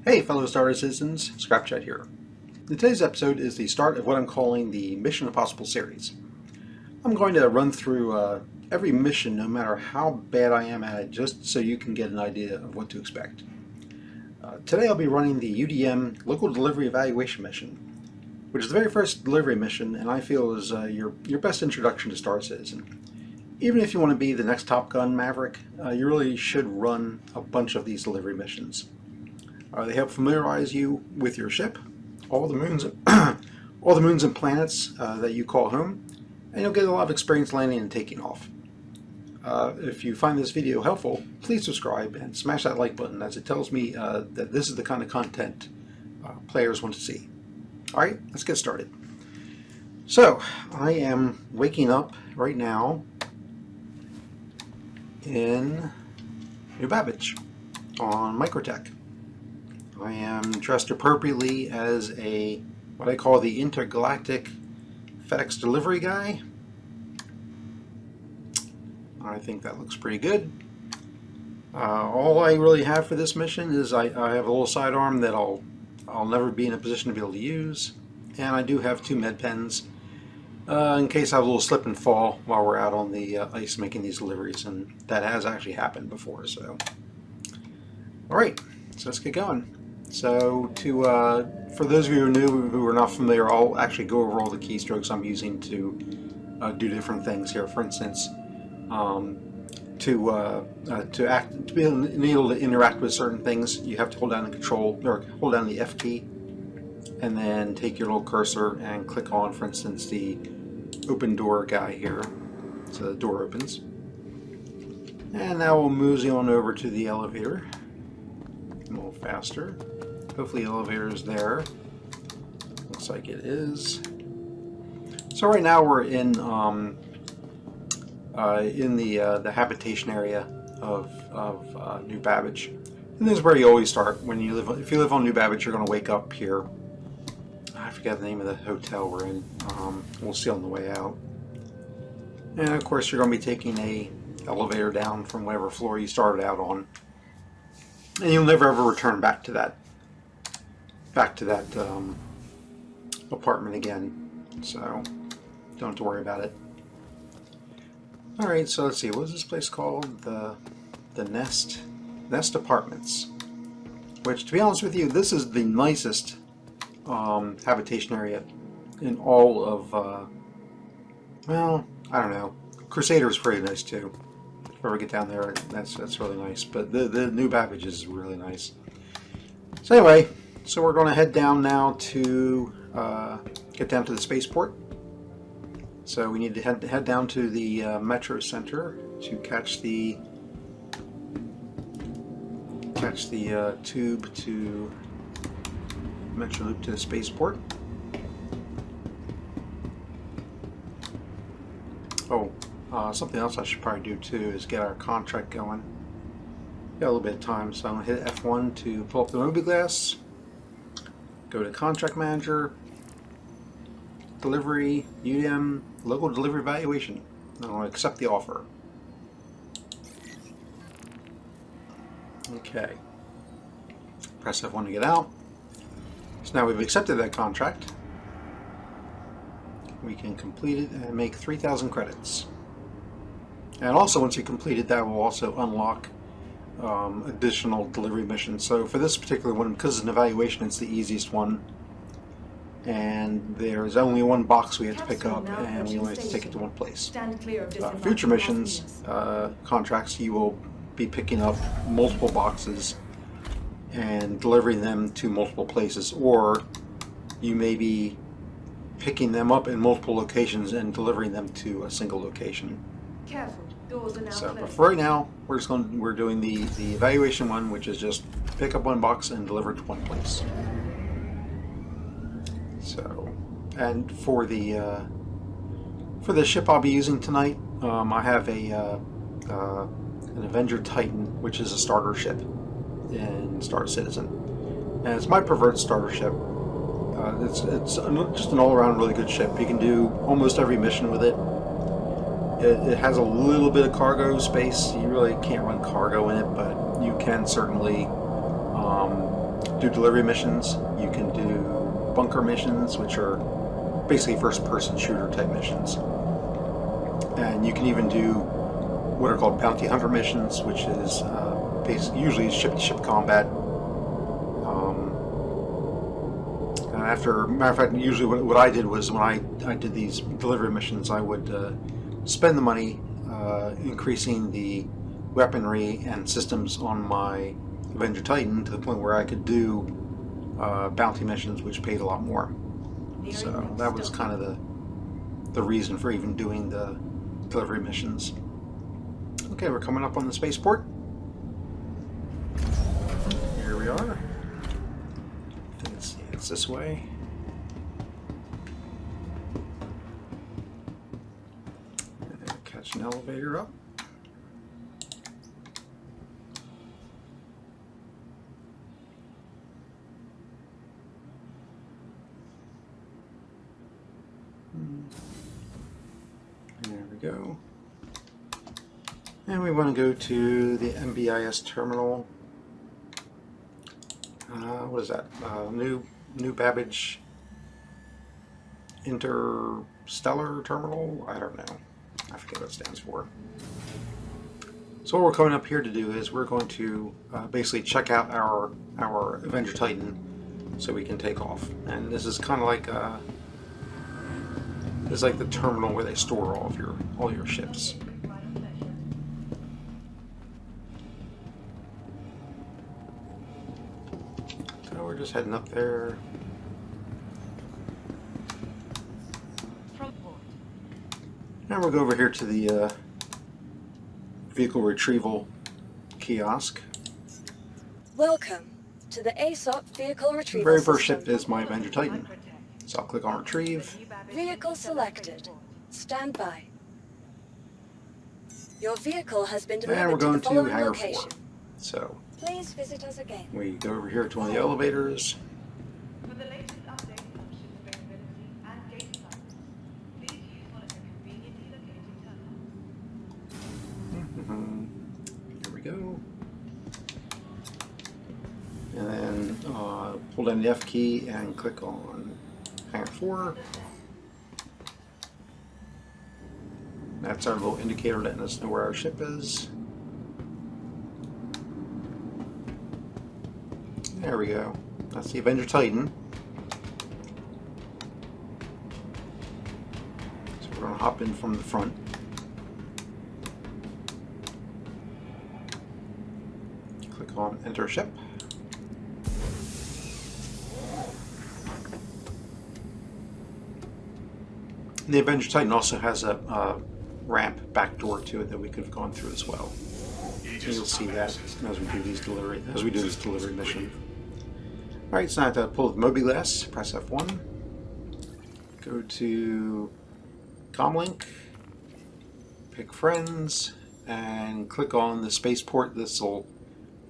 Hey fellow Star Citizens, Scrapchat here. Today's episode is the start of what I'm calling the Mission Impossible series. I'm going to run through every mission no matter how bad I am at it, just so you can get an idea of what to expect. Today I'll be running the UDM Local Delivery Evaluation Mission, which is the very first delivery mission and I feel is your best introduction to Star Citizen. Even if you want to be the next Top Gun Maverick, you really should run a bunch of these delivery missions. They help familiarize you with your ship, all the moons, all the moons and planets that you call home, and you'll get a lot of experience landing and taking off. If you find this video helpful, please subscribe and smash that like button, as it tells me that this is the kind of content players want to see. Alright, let's get started. So, I am waking up right now in New Babbage on Microtech. I am dressed appropriately as what I call the intergalactic FedEx delivery guy. I think that looks pretty good. All I really have for this mission is I have a little sidearm that I'll never be in a position to be able to use, and I do have 2 med pens in case I have a little slip and fall while we're out on the ice making these deliveries, and that has actually happened before. So, all right, so let's get going. So for those of you who are new, who are not familiar, I'll actually go over all the keystrokes I'm using to do different things here. For instance, to be able to interact with certain things, you have to hold down the control, or hold down the F key, and then take your little cursor and click on, for instance, the open door guy here. So the door opens. And now we'll mosey on over to the elevator. A little faster. Hopefully the elevator is there. Looks like it is. So right now we're in the habitation area of New Babbage, and this is where you always start when you live. If you live on New Babbage, you're going to wake up here. I forget the name of the hotel we're in. We'll see on the way out. And of course, you're going to be taking a elevator down from whatever floor you started out on. And you'll never ever return back to that apartment again, so don't have to worry about it. Alright, so let's see, what is this place called? The Nest Apartments, which, to be honest with you, this is the nicest habitation area in all of, well, I don't know, Crusader is pretty nice too. If you ever get down there, that's really nice. But the New Babbage is really nice. So anyway, so we're going to head down now to get down to the spaceport. So we need to head down to the Metro Center to catch the tube to Metro Loop to the spaceport. Oh. Something else I should probably do too is get our contract going. Got a little bit of time, so I'm going to hit F1 to pull up the mobiGlas, go to Contract Manager, Delivery, UDM, Local Delivery Evaluation. I'm going to accept the offer. Okay. Press F1 to get out. So now we've accepted that contract. We can complete it and make 3,000 credits. And also, once you complete it, that will also unlock additional delivery missions. So for this particular one, because it's an evaluation, it's the easiest one. And there's only one box we have to pick up, and we only have to take it to one place. Future missions, contracts, you will be picking up multiple boxes and delivering them to multiple places, or you may be picking them up in multiple locations and delivering them to a single location. Careful, doors are now so, closed. but for right now, we're doing the evaluation one, which is just pick up one box and deliver it to one place. So, and for the ship I'll be using tonight, I have an Avenger Titan, which is a starter ship in Star Citizen, and it's my preferred starter ship. It's just an all-around really good ship. You can do almost every mission with it. It has a little bit of cargo space. You really can't run cargo in it, but you can certainly do delivery missions. You can do bunker missions, which are basically first-person shooter type missions. And you can even do what are called bounty hunter missions, which is basically usually ship-to-ship combat. Matter of fact, usually what I did was when I did these delivery missions, I would spend the money increasing the weaponry and systems on my Avenger Titan to the point where I could do bounty missions, which paid a lot more. So that was kind of the reason for even doing the delivery missions. Okay, we're coming up on the spaceport. Here we are. I think it's this way. And catch an elevator up. There we go. And we want to go to the MBIS terminal. What is that? New Babbage Interstellar Terminal? I don't know. I forget what it stands for. So what we're coming up here to do is we're going to basically check out our Avenger Titan so we can take off. And this is kind of like it's like the terminal where they store all your ships. So we're just heading up there. Now we'll go over here to the vehicle retrieval kiosk. Welcome to the ASOP vehicle retrieval. The very first system. ship is my Avenger Titan. So I'll click on retrieve. Vehicle selected. Stand by. Your vehicle has been And delivered we're going to the to following Hangar location. 4. So Please visit us again. we go over here to one of the elevators. For the latest updates on ship availability and gate size, please use one of the conveniently located terminals. Here we go. And then pull down the F key and click on Hangar 4. That's our little indicator letting us know where our ship is. There we go. That's the Avenger Titan. So we're going to hop in from the front. Click on Enter Ship. And the Avenger Titan also has a ramp back door to it that we could have gone through as well. And you'll see that as we do this delivery mission. Alright, so now I have to pull the Mobiless, press F1, go to Comlink, pick Friends, and click on the spaceport. This will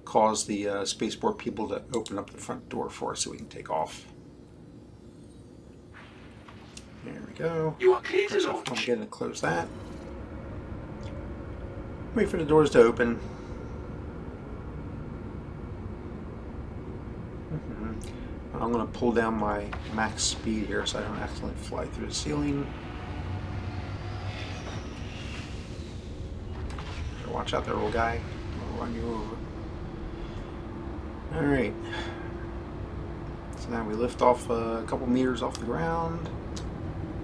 cause the spaceport people to open up the front door for us so we can take off. There we go. You are clear to launch. I'm going to close that. Wait for the doors to open. I'm going to pull down my max speed here so I don't accidentally fly through the ceiling. Watch out there, little guy. I'll run you over. Alright. So now we lift off a couple meters off the ground.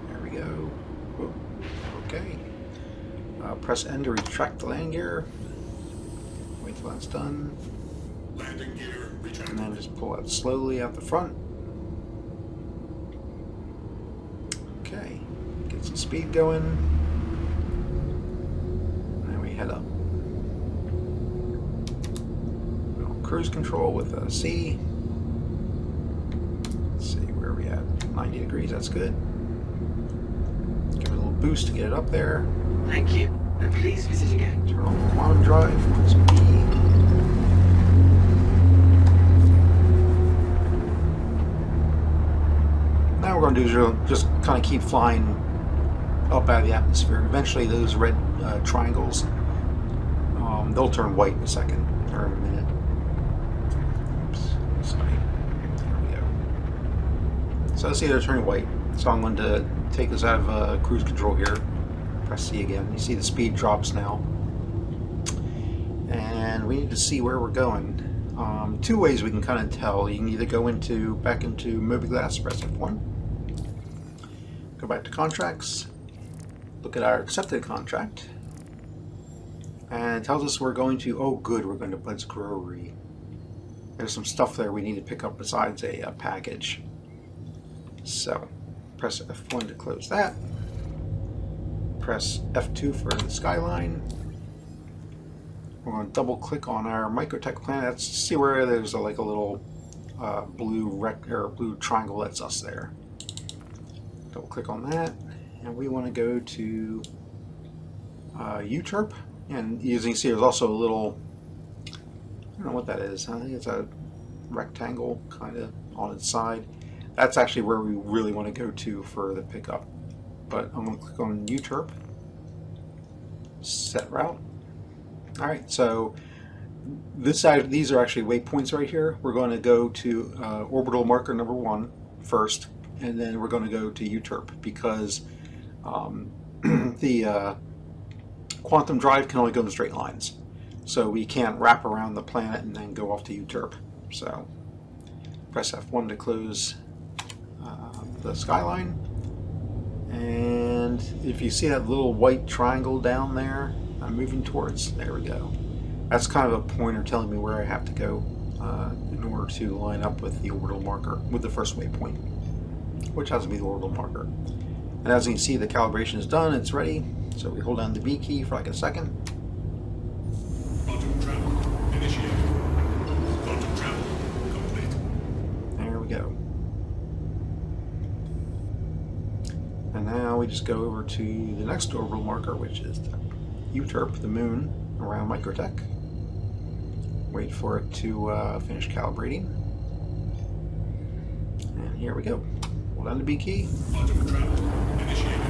There we go. Whoa. Okay. Press N to retract the landing gear. Wait till that's done. Landing gear return. And then just pull it slowly out the front. Okay. Get some speed going. And then we head up. Cruise control with a C. Let's see, where are we at? 90 degrees, that's good. Give it a little boost to get it up there. Thank you. And please visit again. Turn on the quantum drive, press B. Now what we're going to do is we'll just kind of keep flying up out of the atmosphere. Eventually those red triangles, they'll turn white in a second, or in a minute. Oops, sorry. So see they're turning white. So I'm going to take this out of cruise control here. Press C again. You see the speed drops now. And we need to see where we're going. Two ways we can kind of tell. You can either go back into Mobiglass, press F1. Go back to contracts. Look at our accepted contract. And it tells us we're going to, oh good, we're going to Bud's Growery. There's some stuff there we need to pick up besides a package. So, press F1 to close that. Press F2 for the skyline. We're going to double click on our Microtech planet. Let's see where there's like a little blue triangle. That's us there. Double click on that, and we want to go to UTERP. And as you can see, there's also a little, I don't know what that is. I think it's a rectangle kind of on its side. That's actually where we really want to go to for the pickup. But I'm going to click on UTERP, set route. All right, so these are actually waypoints right here. We're going to go to orbital marker number 1 first, and then we're going to go to UTERP because the quantum drive can only go in straight lines. So we can't wrap around the planet and then go off to UTERP. So press F1 to close the skyline. And if you see that little white triangle down there, I'm moving towards, there we go. That's kind of a pointer telling me where I have to go in order to line up with the orbital marker, with the first waypoint, which has to be the orbital marker. And as you can see, the calibration is done, it's ready. So we hold down the B key for like a second. Quantum travel initiated. Quantum travel complete. There we go. And now we just go over to the next orbital marker, which is the UTERP, the moon, around Microtech. Wait for it to finish calibrating. And here we go. Hold down the B key. Quantum travel initiated.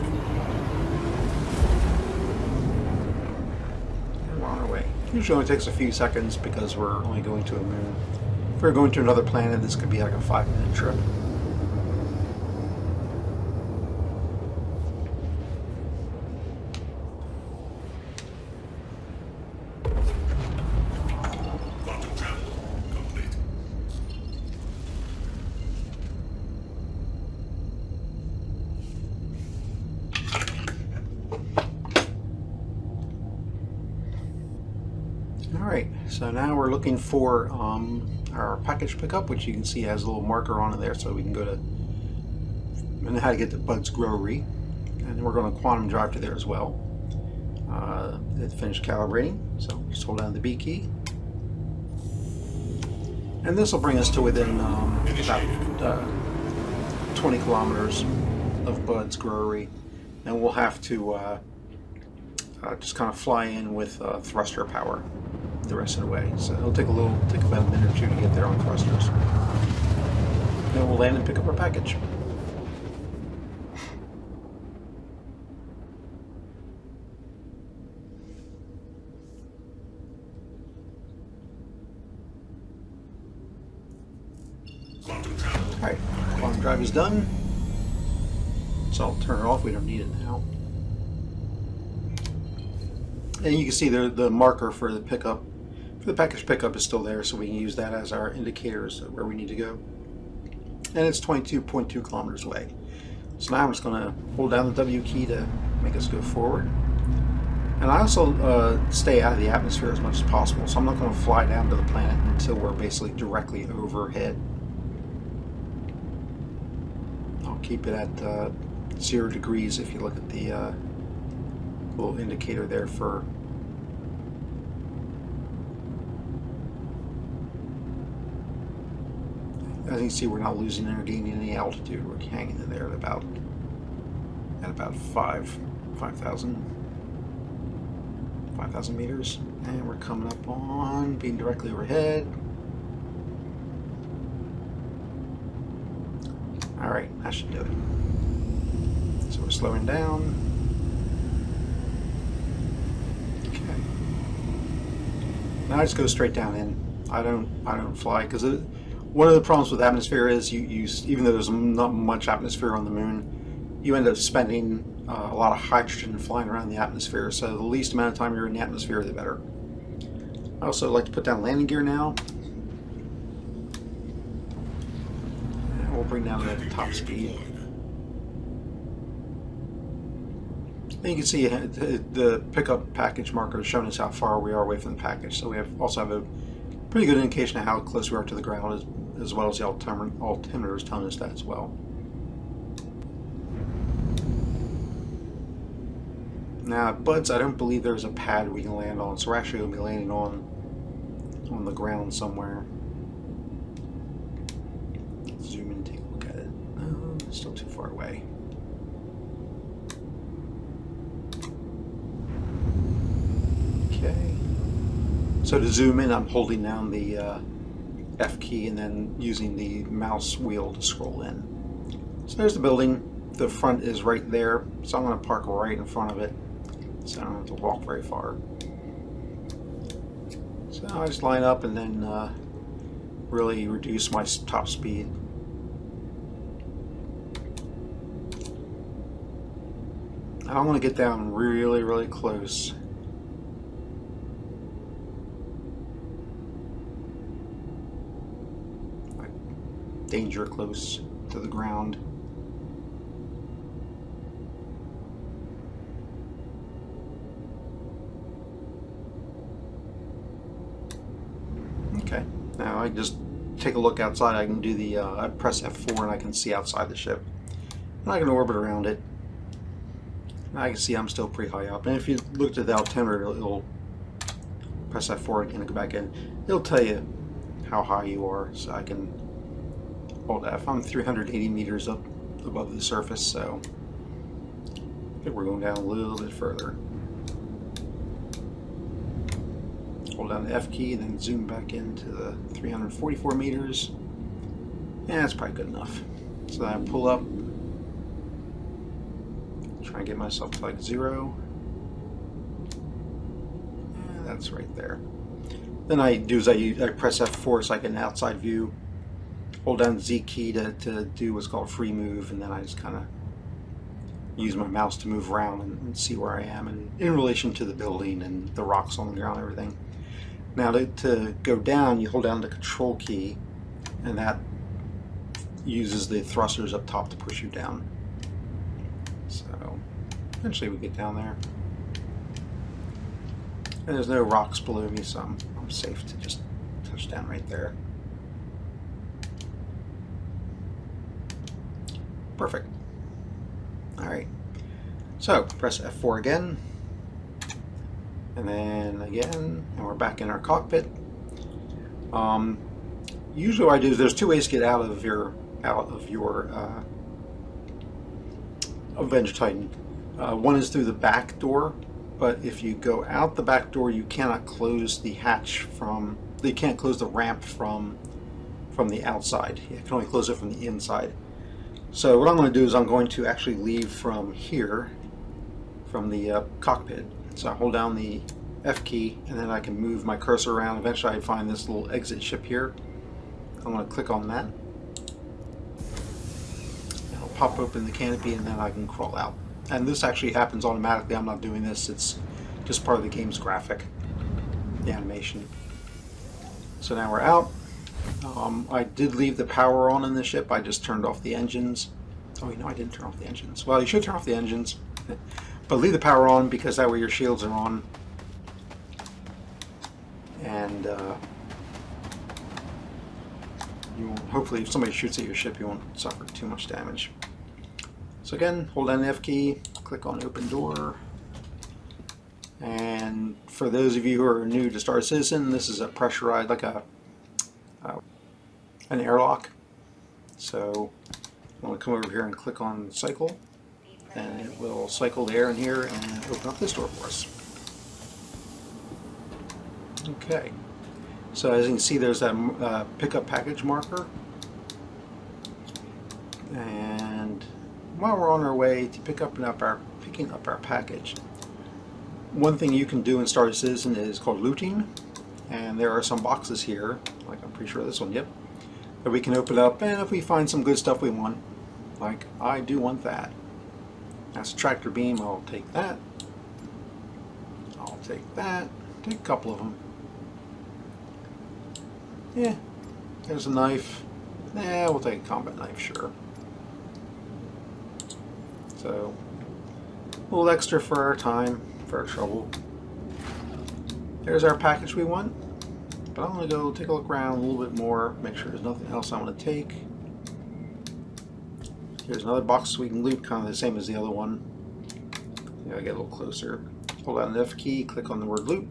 And we're on our way. Usually only takes a few seconds because we're only going to a moon. If we're going to another planet, this could be like a 5-minute trip. Quantum travel complete. Alright, so now we're looking for our package pickup, which you can see has a little marker on it there, so we can go to, we know how to get to Bud's Growery, and then we're going to quantum drive to there as well. It finished calibrating, so just hold down the B key. And this will bring us to within about 20 kilometers of Bud's Growery, and we'll have to just kind of fly in with thruster power the rest of the way. So it'll take about a minute or two to get there on thrusters. Then we'll land and pick up our package. Quantum travel. Alright, quantum drive is done. So I'll turn it off, we don't need it now. And you can see the marker for the pickup, for the package pickup is still there, so we can use that as our indicators of where we need to go. And it's 22.2 kilometers away. So now I'm just going to hold down the W key to make us go forward. And I also stay out of the atmosphere as much as possible, so I'm not going to fly down to the planet until we're basically directly overhead. I'll keep it at 0 degrees if you look at the little indicator there for as you can see, we're not losing or gaining any altitude. We're hanging in there at about 5,000 meters, and we're coming up on being directly overhead. All right, that should do it. So we're slowing down. Okay. Now I just go straight down in. I don't fly because One of the problems with atmosphere is you even though there's not much atmosphere on the moon, you end up spending a lot of hydrogen flying around the atmosphere. So the least amount of time you're in the atmosphere, the better. I also like to put down landing gear now. And we'll bring down the top speed. And you can see the pickup package marker is showing us how far we are away from the package. So we also have a pretty good indication of how close we are to the ground, as well as the altimeter is telling us that as well. Now, buds, I don't believe there's a pad we can land on, so we're actually going to be landing on the ground somewhere. Let's zoom in and take a look at it. Oh, it's still too far away. Okay. So to zoom in, I'm holding down the F key and then using the mouse wheel to scroll in. So there's the building. The front is right there, so I'm going to park right in front of it, so I don't have to walk very far. So I just line up and then really reduce my top speed. I want to get down really, really close. Like danger close to the ground. Okay, now I just take a look outside. I can do the, I press F4 and I can see outside the ship. And I can orbit around it. And I can see I'm still pretty high up. And if you looked at the altimeter, it'll press F4 again and go back in. It'll tell you how high you are. So I can hold F. I'm 380 meters up above the surface, so I think we're going down a little bit further. Hold down the F key, then zoom back into the 344 meters. Yeah, that's probably good enough. So then I pull up, try and get myself to like 0. Yeah, that's right there. Then I do is I press F4 so I get an outside view. Hold down the Z key to do what's called free move, and then I just kind of use my mouse to move around and see where I am and in relation to the building and the rocks on the ground and everything. Now to go down, you hold down the control key, and that uses the thrusters up top to push you down. So eventually we get down there. And there's no rocks below me, so I'm safe to just touch down right there. Perfect. Alright. So press F4 again. And then again, and we're back in our cockpit. Usually what I do is there's two ways to get out of your Avenger Titan. One is through the back door, but if you go out the back door, you cannot close the hatch you can't close the ramp from the outside. You can only close it from the inside. So what I'm going to do is I'm going to actually leave from here, from the cockpit. So I hold down the F key and then I can move my cursor around. Eventually I find this little exit ship here. I'm going to click on that. It'll pop open the canopy and then I can crawl out. And this actually happens automatically. I'm not doing this. It's just part of the game's graphic, the animation. So now we're out. I did leave the power on in the ship. I just turned off the engines. Oh, I didn't turn off the engines. Well, you should turn off the engines. But leave the power on because that way your shields are on. And you won't, hopefully if somebody shoots at your ship, you won't suffer too much damage. So again, hold down the F key, click on open door. And for those of you who are new to Star Citizen, this is a pressurized, like an airlock. So I'm going to come over here and click on cycle. And it will cycle the air in here and open up this door for us. Okay, so as you can see, there's that pickup package marker. And while we're on our way to picking up our package, one thing you can do in Star Citizen is called looting. And there are some boxes here, like I'm pretty sure this one, yep. that we can open up, and if we find some good stuff we want, like I do want that. That's a tractor beam. I'll take that. I'll take that. Take a couple of them. Yeah. There's a knife. Yeah, we'll take a combat knife, sure. So, a little extra for our time, for our trouble. There's our package we want. But I'm going to go take a look around a little bit more, make sure there's nothing else I want to take. Here's another box we can loot, kind of the same as the other one. Yeah, I get a little closer. Hold down the F key, click on the word loot.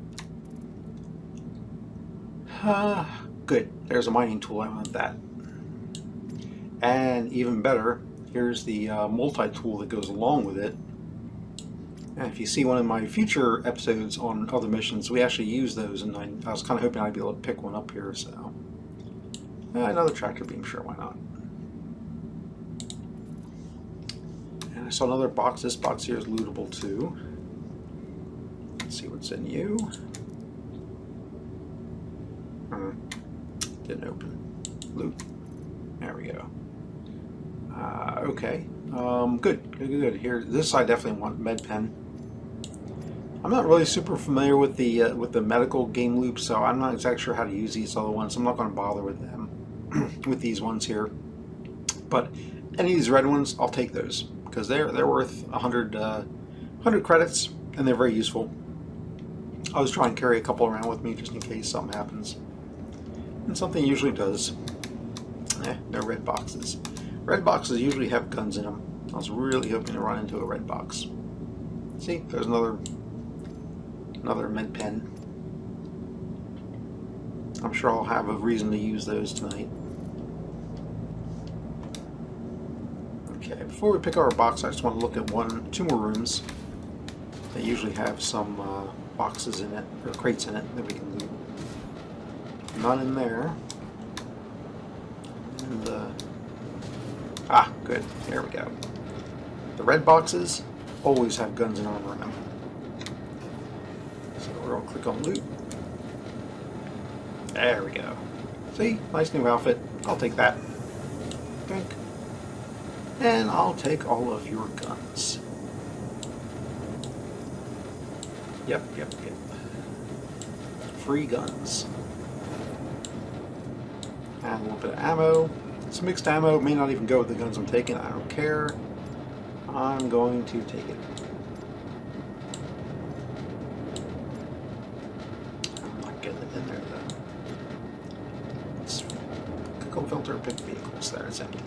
Good. There's a mining tool. I want that. And even better, here's the multi-tool that goes along with it. And if you see one of my future episodes on other missions, we actually use those, and I was kind of hoping I'd be able to pick one up here. So, another tractor beam, sure, why not? And I saw another box. This box here is lootable too. Let's see what's in you. Didn't open. Loot. There we go. Okay. Good. Here, this I definitely want med pen. I'm not really super familiar with the medical game loop, so I'm not exactly sure how to use these other ones. I'm not going to bother with them, with these ones here. But any of these red ones, I'll take those because they're worth 100 credits, and they're very useful. I was trying to carry a couple around with me just in case something happens, and something usually does. They're red boxes. Red boxes usually have guns in them. I was really hoping to run into a red box. See, there's another med pen. I'm sure I'll have a reason to use those tonight. Okay, before we pick our box, I just want to look at two more rooms. They usually have some boxes in it, or crates in it, that we can loot. None in there. And, good. There we go. The red boxes always have guns and armor in them. So we're going to click on loot. There we go. See? Nice new outfit. I'll take that. Drink. And I'll take all of your guns. Yep. Free guns. And a little bit of ammo. It's mixed ammo. It may not even go with the guns I'm taking. I don't care. I'm going to take it. I'm not getting it in there though. Let's click on filter, pick vehicles. There, it's empty.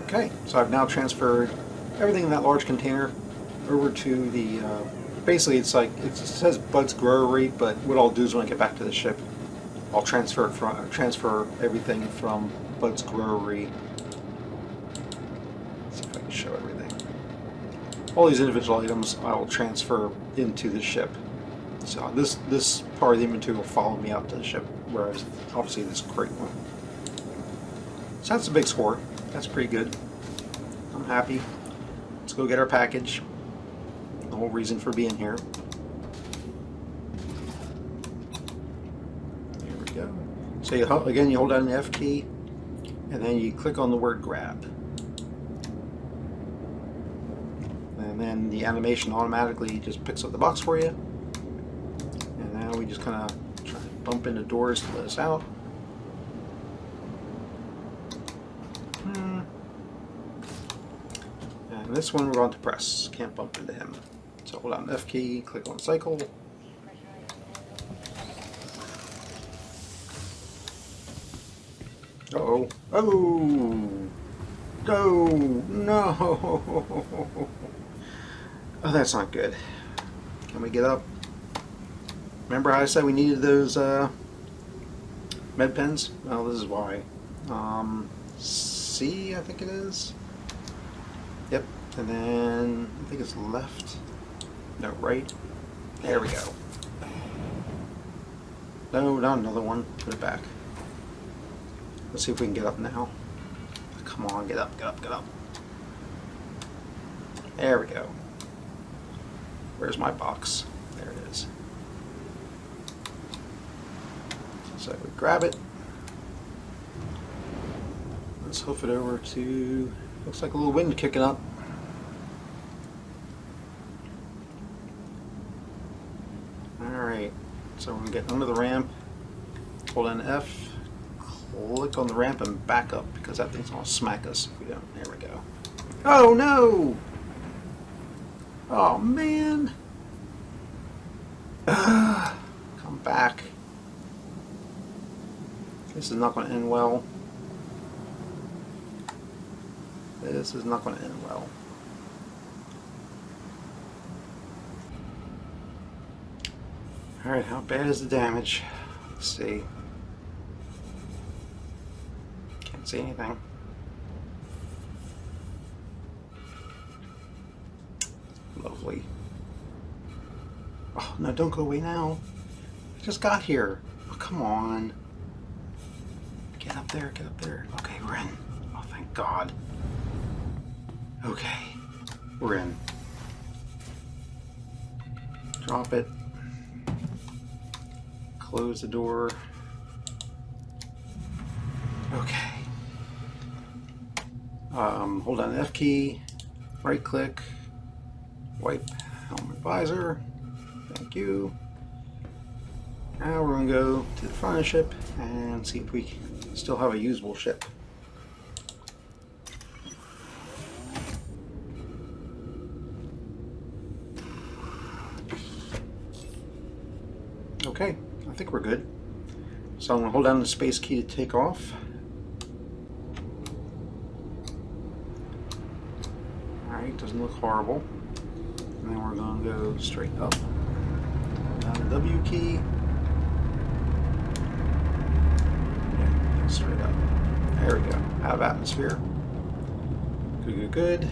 Okay, so I've now transferred everything in that large container over to the. Basically, it's like it says Bud's Growery, but what I'll do is when I get back to the ship, I'll transfer everything from Bud's Growery. Let's see if I can show everything. All these individual items I will transfer into the ship. So this part of the inventory will follow me out to the ship, whereas obviously this crate one. So that's a big score. That's pretty good. I'm happy. Let's go get our package. The whole reason for being here. So you hold down the F key, and then you click on the word grab. And then the animation automatically just picks up the box for you. And now we just kind of try to bump into doors to let us out. And this one we're going to press. Can't bump into him. So hold down the F key, click on cycle. Uh-oh. Oh! No! Oh, that's not good. Can we get up? Remember how I said we needed those med pens? Well, this is why. C, I think it is. Yep. And then I think it's left. No, right. There we go. No, not another one. Put it back. Let's see if we can get up now. Come on, get up. There we go. Where's my box? There it is. So we grab it. Let's hoof it over to, looks like a little wind kicking up. Alright, so we're going to get under the ramp, hold in F, click on the ramp and back up because that thing's going to smack us if we don't. There we go. Oh no! Oh man! Come back. This is not going to end well. This is not going to end well. Alright, how bad is the damage? Let's see. Can't see anything. Lovely. Oh, no, don't go away now. I just got here. Oh, come on. Get up there, get up there. Okay, we're in. Oh, thank God. Okay, we're in. Drop it. Close the door. Okay. Hold down the F key. Right click. Wipe helmet visor. Thank you. Now we're going to go to the front of the ship and see if we still have a usable ship. Okay, I think we're good. So I'm going to hold down the space key to take off. Alright, doesn't look horrible. And then we're going to go straight up. Down the W key. Yeah, straight up. There we go. Out of atmosphere. Good, good, good.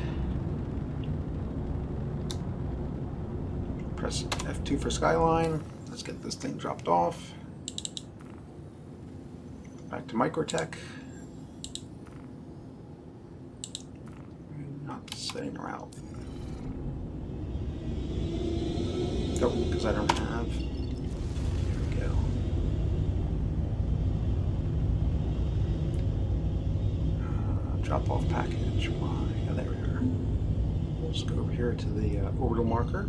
Press F2 for skyline. Let's get this thing dropped off. Back to Microtech. Not setting her out. Oh, because I don't have. Here we go. Drop off package. Why? Yeah, there we are. We'll just go over here to the orbital marker.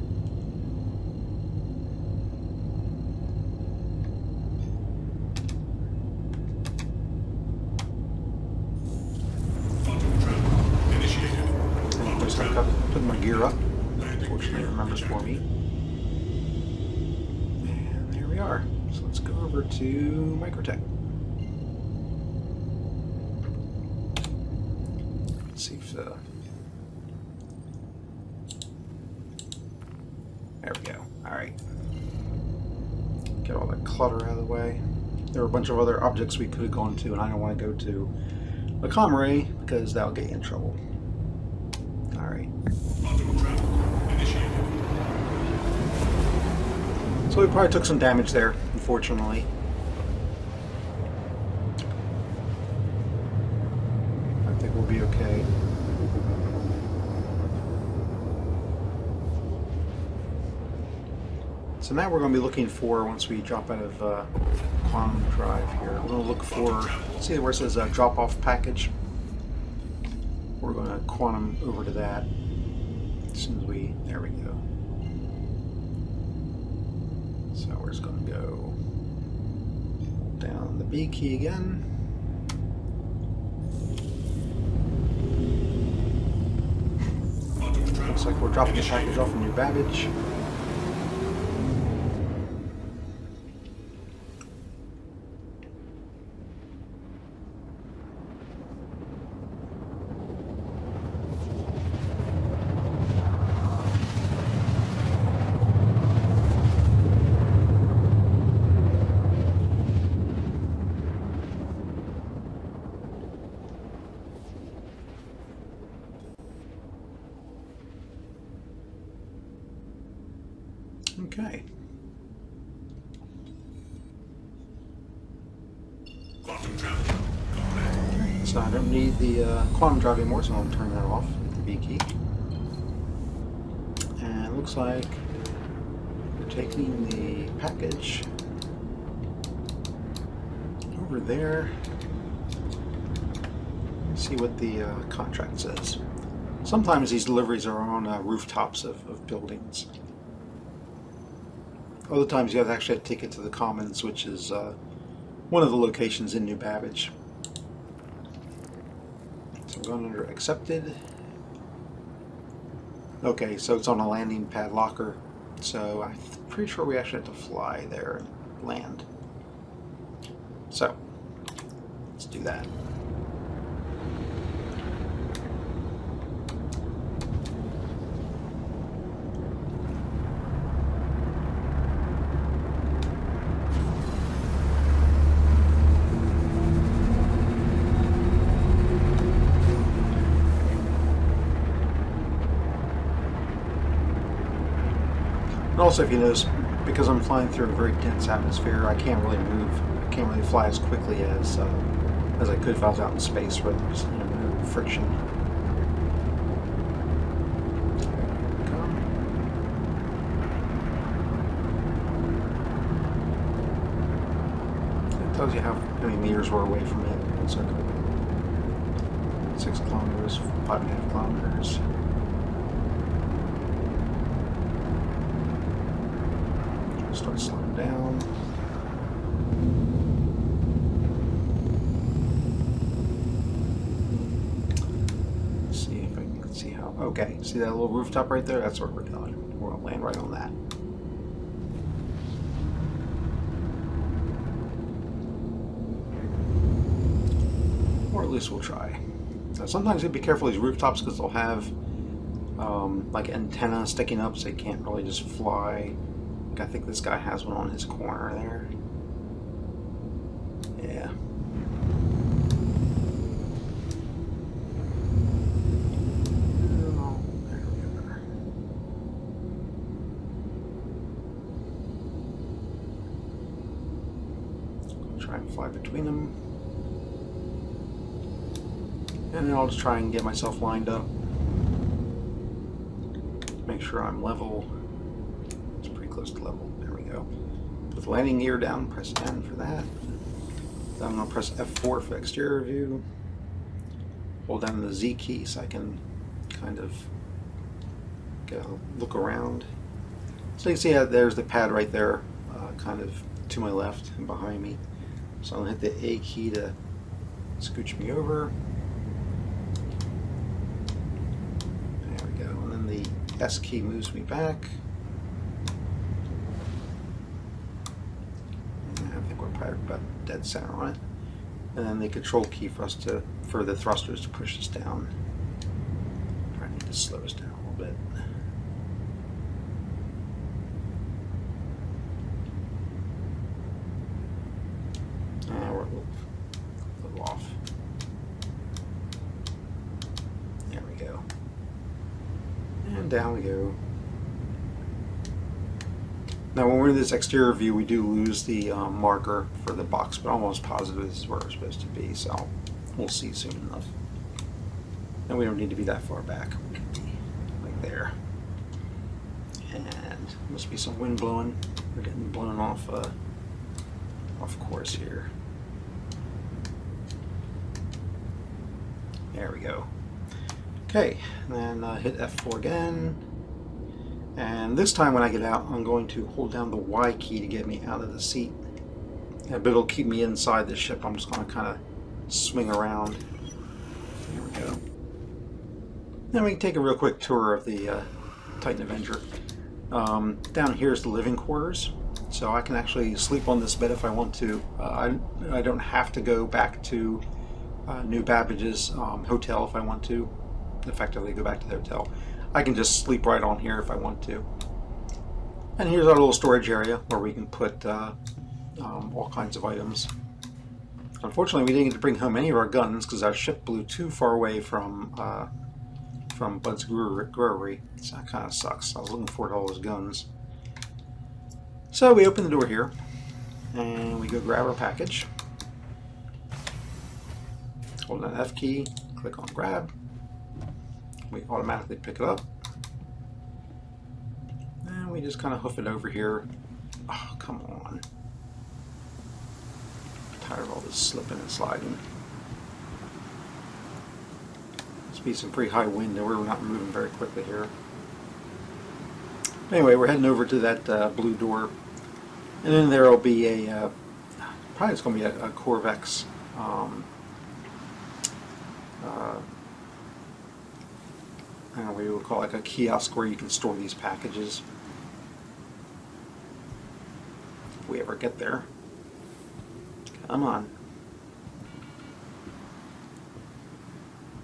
Put my gear up. Fortunately, it remembers for me. And there we are. So let's go over to Microtech. Let's see if there we go. Alright. Get all that clutter out of the way. There were a bunch of other objects we could have gone to, and I don't want to go to the comm array because that'll get you in trouble. Alright. So we probably took some damage there, unfortunately. I think we'll be okay. So now we're going to be looking for, once we drop out of quantum drive here, we're going to look for, see where it says drop off package. We're going to quantum over to that as soon as we, there we go. So we're just going to go down the B key again. Looks like we're dropping the package off in New Babbage. Okay. So I don't need the quantum drive anymore, so I'll turn that off with the B key. And it looks like we're taking the package over there. See what the contract says. Sometimes these deliveries are on rooftops of buildings. Other times you actually have to take it to the Commons, which is one of the locations in New Babbage. So I'm going under accepted. Okay, so it's on a landing pad locker. So I'm pretty sure we actually have to fly there and land. So let's do that. And also, if you notice, because I'm flying through a very dense atmosphere, I can't really move. I can't really fly as quickly as I could if I was out in space, where there's no friction. It tells you how many meters we're away from it. So 6 kilometers, 5.5 kilometers. Start slowing down. Let's see if I can see how. Okay, see that little rooftop right there? That's where we're going. We're going to land right on that. Or at least we'll try. Now, sometimes you have to be careful of these rooftops because they'll have like antenna sticking up, so you can't really just fly. I think this guy has one on his corner there. Yeah. Oh, there we are. I'll try and fly between them. And then I'll just try and get myself lined up. Make sure I'm level. Close to level. There we go. Put the landing gear down, press N for that. Then I'm going to press F4 for exterior view. Hold down the Z key so I can kind of get a look around. So you can see there's the pad right there, kind of to my left and behind me. So I'm going to hit the A key to scooch me over. There we go. And then the S key moves me back. Probably about dead center on it, and then the control key for the thrusters to push us down. I need to slow us down a little bit. We're a little off. There we go, and down we go. Now when we're in this exterior view, we do lose the marker for the box, but I'm almost positive this is where we're supposed to be, so we'll see soon enough. And we don't need to be that far back. Like there. And must be some wind blowing. We're getting blown off course here. There we go. Okay, and then hit F4 again. And this time when I get out, I'm going to hold down the Y key to get me out of the seat. Yeah, but it'll keep me inside the ship. I'm just going to kind of swing around. There we go. Then we can take a real quick tour of the Titan Avenger. Down here is the living quarters. So I can actually sleep on this bed if I want to. I don't have to go back to New Babbage's hotel if I want to. Effectively go back to the hotel. I can just sleep right on here if I want to. And here's our little storage area where we can put all kinds of items. Unfortunately, we didn't get to bring home any of our guns because our ship blew too far away from Bud's Brewery. So that kind of sucks. I was looking forward to all those guns. So we open the door here and we go grab our package. Hold down the F key, click on grab. We automatically pick it up. And we just kind of hoof it over here. Oh, come on. I'm tired of all this slipping and sliding. Be some pretty high wind, and we're not moving very quickly here. Anyway, we're heading over to that blue door, and then there will be a probably it's going to be a Corvex. I don't know what you would call it, like a kiosk where you can store these packages. If we ever get there. Come on.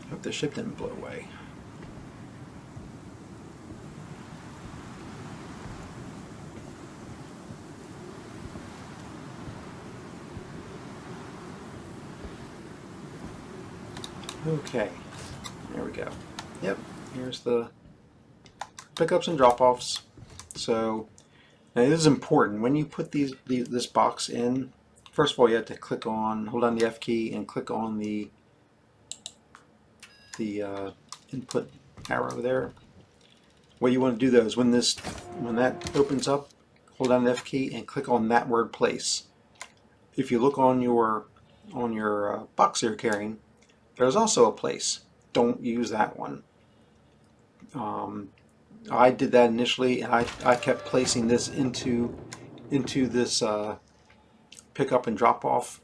Hope the ship didn't blow away. Okay, there we go. Yep, here's the pickups and drop-offs. So now this is important. When you put this box in, first of all you have to click on, hold on the F key and click on the input arrow there. What you want to do though is when that opens up, hold down the F key and click on that word place. If you look on your box you're carrying, there's also a place. Don't use that one. I did that initially, and I kept placing this into this pickup and drop off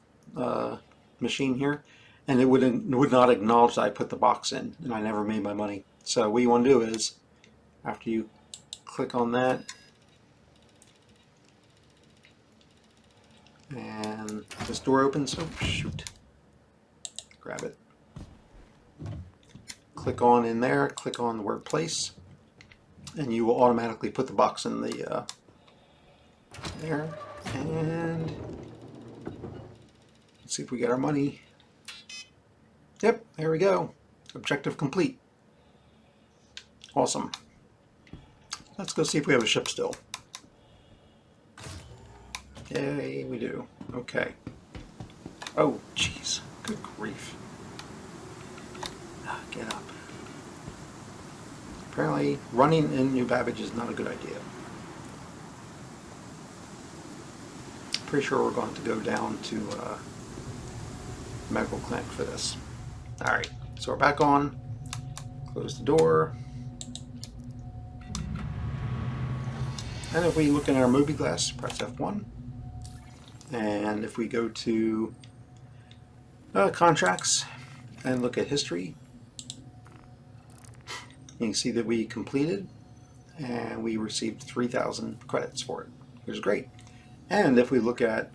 machine here, and it would not acknowledge that I put the box in, and I never made my money. So what you want to do is, after you click on that, and this door opens. Oh shoot! Grab it. Click on in there, click on the word place, and you will automatically put the box in the there. And let's see if we get our money. Yep, there we go. Objective complete. Awesome. Let's go see if we have a ship still. Yay, we do. Okay. Oh, jeez. Good grief. Get up. Apparently, running in New Babbage is not a good idea. Pretty sure we're going to go down to medical clinic for this. Alright, so we're back on. Close the door. And if we look in our movie glass, press F1. And if we go to contracts and look at history, you can see that we completed and we received 3,000 credits for it, which is great. And if we look at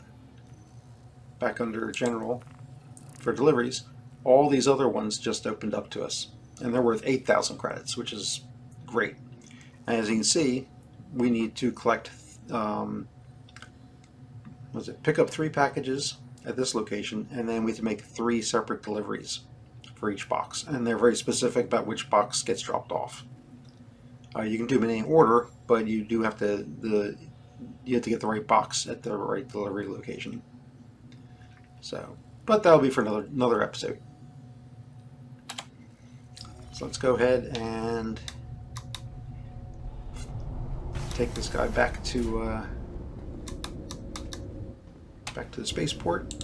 back under general for deliveries, all these other ones just opened up to us, and they're worth 8,000 credits, which is great. And as you can see, we need to collect pick up 3 packages at this location, and then we have to make 3 separate deliveries for each box, and they're very specific about which box gets dropped off. You can do them in any order, but you do have to you have to get the right box at the right delivery location. So, but that'll be for another episode. So let's go ahead and take this guy back to the spaceport.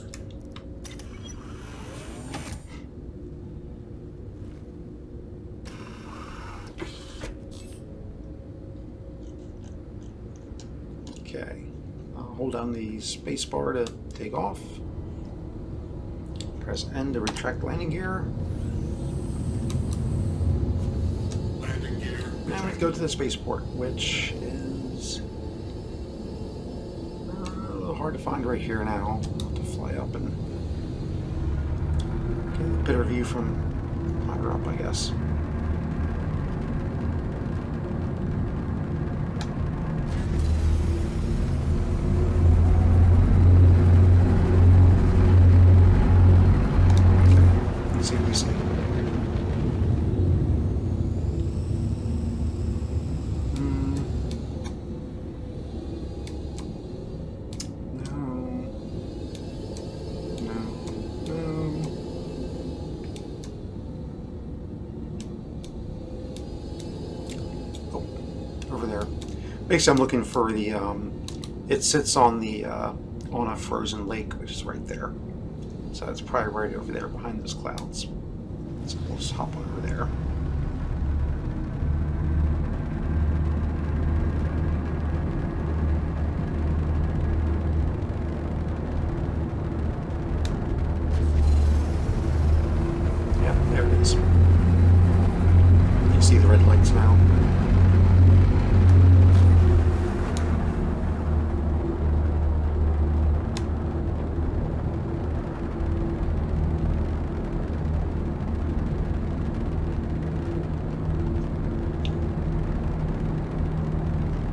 Okay, I'll hold down the space bar to take off. Press N to retract landing gear. Landing gear. Now we go to the spaceport, which is a little hard to find right here now. I'll have to fly up and get a better view from higher up, I guess. Let's see what we see. Over there. Basically, I'm looking for the. It sits on the on a frozen lake, which is right there. So it's probably right over there behind those clouds. So we'll just hop on over there. Yeah, there it is. You see the red lights now.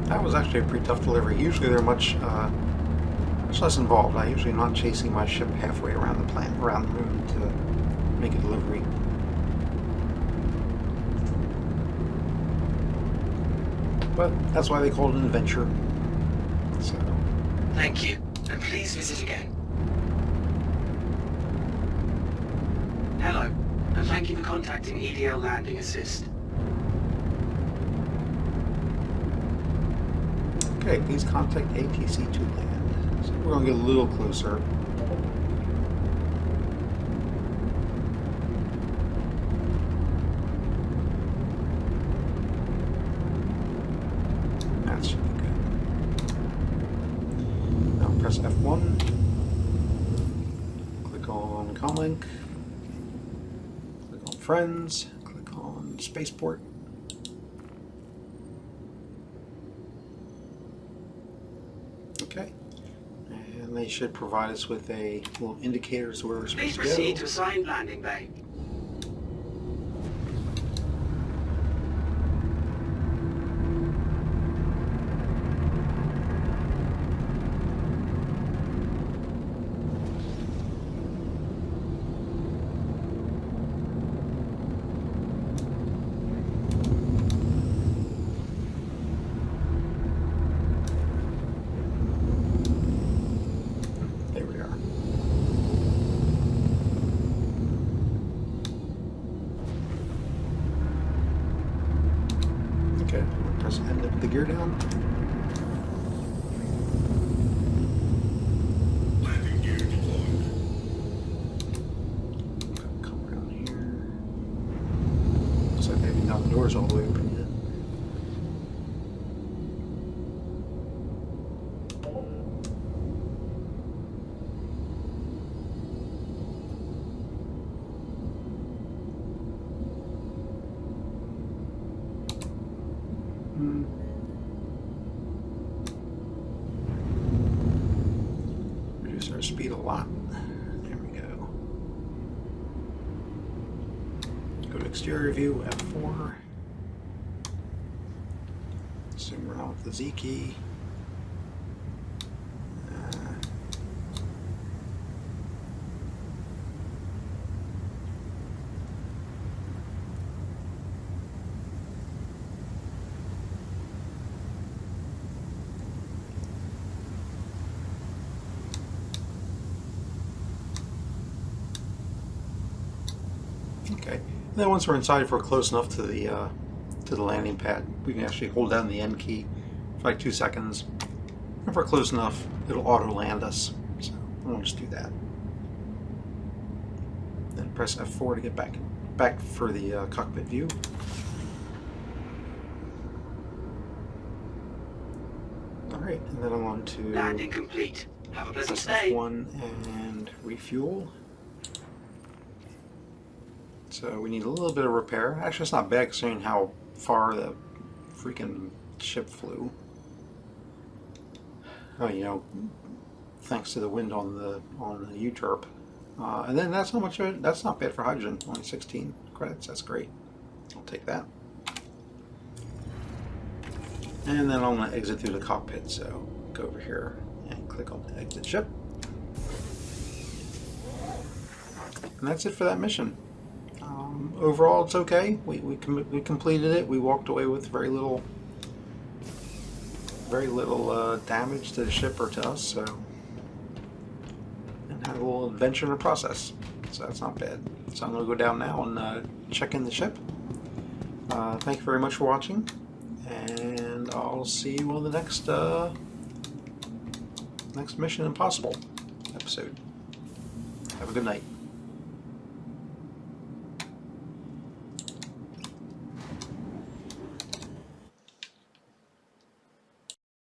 That was actually a pretty tough delivery. Usually they're much less involved. I usually am not chasing my ship halfway around the planet, around the moon to make a delivery. But that's why they call it an adventure. So. Thank you, and please visit again. Hello, and thank you for contacting EDL Landing Assist. Okay, please contact ATC to land. So we're going to get a little closer. That should be good. Now press F1. Click on Comlink. Click on Friends. Click on Spaceport. Okay, and they should provide us with a little indicators where we're supposed Please to proceed go. to assigned landing bay. There we are. Okay, press N to put the gear down. Landing gear deployed. Come around here. Looks like maybe not the doors all the way open yet. Reduce our speed a lot. There we go. Go to exterior view, F4. Zoom around with the Z key. Okay, and then once we're inside, if we're close enough to the landing pad, we can actually hold down the N key for like 2 seconds. If we're close enough, it'll auto land us. So we'll just do that. Then press F4 to get back for the cockpit view. All right, and then I'm going to Landing complete. Have a pleasant press stay. F1 and refuel. So we need a little bit of repair. Actually, it's not bad considering how far the freaking ship flew. Oh, you know, thanks to the wind on the U-turp. And then that's not much of it. That's not bad for hydrogen. Only 16 credits. That's great. I'll take that. And then I'm going to exit through the cockpit. So go over here and click on the exit ship. And that's it for that mission. Overall, it's okay. We completed it. We walked away with very little damage to the ship or to us. So, and had a little adventure in the process. So that's not bad. So I'm going to go down now and check in the ship. Thank you very much for watching, and I'll see you on the next Mission Impossible episode. Have a good night.